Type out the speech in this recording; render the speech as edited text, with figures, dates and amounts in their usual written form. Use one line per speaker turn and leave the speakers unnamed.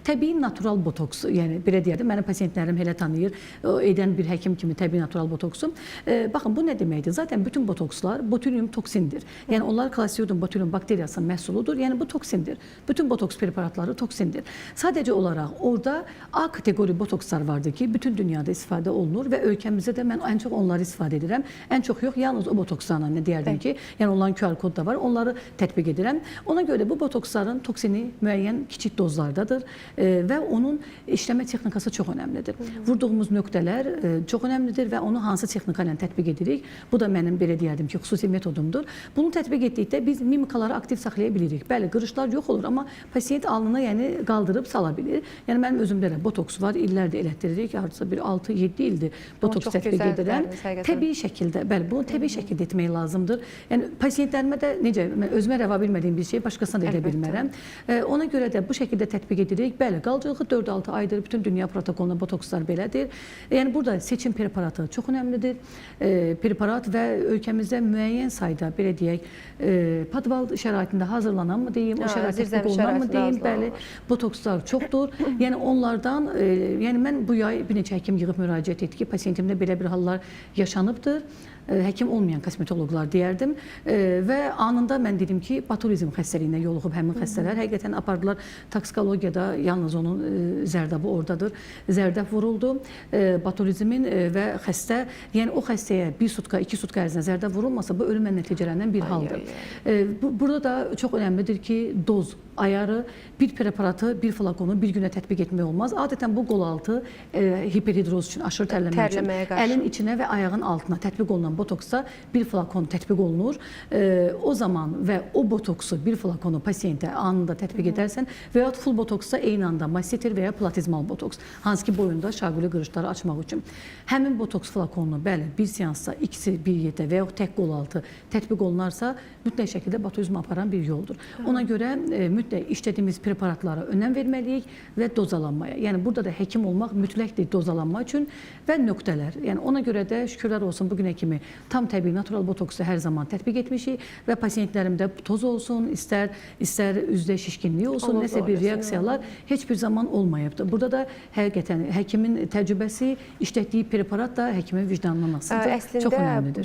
təbii natural botoks, yəni belə deyərdim, mənim pasiyentlərim elə tanıyır, edən bir həkim kimi təbii natural botoksu. Baxın, bu nə deməkdir? Zaten bütün botokslar botulium toksindir. Yəni onlar Clostridium botulium bakteriyasının məhsuludur. Yəni bu toksindir. Bütün botoks preparatları toksindir. Sadəcə olaraq orada A kateqori botokslar vardır ki, bütün dünyada istifadə olunur və ölkəmizdə də mən ən çox onları istifadə edirəm. Ən çox yox, yalnız o botokslarla nə deyərdim ki, yəni onların QR kodu da var, onları tətbiq edirəm. Ona görə bu botoksların toksini müəyyən kiçik dozlardadır və onun işləmə texnikası çox önəmlidir. Vurduğumuz nöqtələr çox önəmlidir və onu hansı texnika ilə tətbiq edirik? Bu da mənim belə deyərdim ki, xüsusi metodumdur. Bunu tətbiq etdikdə biz mimikaları aktiv saxlaya bilirik. Bəli, qırışlar yox olur, amma pasiyent alnını yəni qaldırıb sala bilir. Yəni mənim özümdə də botoks var, illərdir elətdiririk. Hardasa bir 6-7 ildir botoks tətbiq edirəm. Təbii şəkildə, bəli, bunu təbii şəkildə etmək lazımdır. Yəni pasiyentlərimə də necə, mən özümə rəva bilmədiyim bir şey başqasına da edə bilmərəm. Ona görə də bu şəkildə tətbiq edirik. Bəli, qalıcılığı 4-6 aydır. Bütün dünya protokolunda botokslar belədir. Yəni burada seçim preparatı çox önəmlidir. Preparat və ölkəmizdə müəyyən sayda, belə deyək, padval şəraitində hazırlanan mı deyim, o şəraitdə tətbiq olunan mı deyim, bəli, botokslar çoxdur. Yəni onlardan, yəni mən bu yay bir neçə həkim yığıb müraciət etdi ki, pasiyentimdə belə bir hallar yaşanıbdır. Həkim olmayan kosmetoloqlar deyərdim və anında mən dedim ki, botulizm xəstəliyinə yoluxub həmin xəstələr. Həqiqətən apardılar toksikologiyada, yalnız onun zərdabı oradadır. Zərdab vuruldu, botulizmin və xəstə, yəni o xəstəyə 1 sutka, 2 sutka ərzində zərdab vurulmasa, bu ölümlə nəticələnən bir haldır. Burada da çox önəmlidir ki, doz ayarı, bir preparatı, bir flakonu bir günə tətbiq etmək olmaz. Adətən bu qol altı hiperhidroz üçün, aşırı tərləmə üçün, əlin içinə və ayağın altına tətbiq olunan botoksa bir flakon tətbiq olunur. O zaman və o botoksu, bir flakonu pasiyentə anında tətbiq edərsən və ya full botoksa eyni anda masseter və ya platizmal botoks, hansı ki boyunda şaquli qırışları açmaq üçün. Həmin botoks flakonunu, bəli, bir seansda ikisi bir yerdə və ya tək qol altı tətbiq olunarsa, mütləq şəkildə botulizm aparan bir yoldur. Ona görə mütləq işlədiyimiz preparatlara önəm verməliyik və dozalanmaya. Yəni burada da həkim olmaq mütləqdir dozalanma üçün və nöqtələr. Yəni ona görə də şükürlər olsun bugünə kimi tam təbii natural botoksu hər zaman tətbiq etmişik və pasiyentlərimdə toz olsun, istər üzdə şişkinlik olsun, nəsə bir reaksiyalar heç bir zaman olmayıbdır. Burada da həqiqətən həkimin təcrübəsi, işlətdiyi preparat da həkimin vicdanından asılıdır. Çox önəmlidir.